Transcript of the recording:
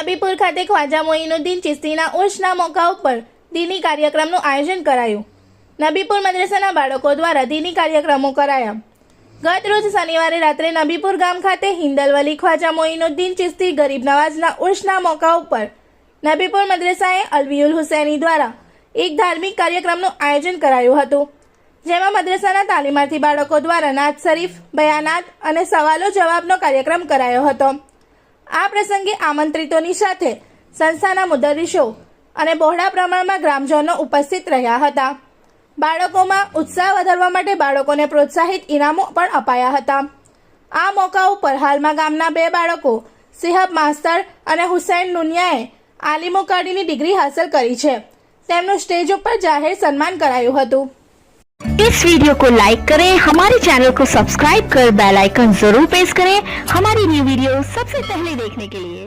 નબીપુર ખાતે ખ્વાજા મોઈનુદ્દીન ચિશ્તીના ઉર્સના મોકા ઉપર દીની કાર્યક્રમનું આયોજન કરાયું। નબીપુર મદ્રસાના બાળકો દ્વારા દીની કાર્યક્રમો કરાયા। ગત રોજ શનિવારે રાત્રે નબીપુર ગામ ખાતે હિન્દલ વલી ખ્વાજા મોઈનુદ્દીન ચિશ્તી ગરીબ નવાઝના ઉર્સના મોકા ઉપર નબીપુર મદ્રસાએ અલવીઉલ હુસૈની દ્વારા એક ધાર્મિક કાર્યક્રમનું આયોજન કરાયું હતું, જેમાં મદ્રસાના તાલીમાર્થી બાળકો દ્વારા નાત શરીફ, બયાનાત અને સવાલો જવાબનો કાર્યક્રમ કરાયો હતો। આ પ્રસંગે આમંત્રિતોની સાથે સંસ્થાના મુદર્રીસો અને બહોળા પ્રમાણમાં ગ્રામજનો ઉપસ્થિત રહ્યા હતા। બાળકોમાં ઉત્સાહ વધારવા માટે બાળકોને પ્રોત્સાહિત ઇનામો પણ અપાયા હતા। આ મોકા ઉપર હાલમાં ગામના 2 બાળકો સિહાબ માસ્તર અને હુસૈન નુનિયાએ આલિમો કાઢીની ડિગ્રી હાંસલ કરી છે। તેમનું स्टेज पर जाहिर सम्मान कराયું હતું। इस वीडियो को लाइक करें, हमारे चैनल को सब्सक्राइब कर बेल आइकन जरूर प्रेस करें हमारी न्यू वीडियो सबसे पहले देखने के लिए।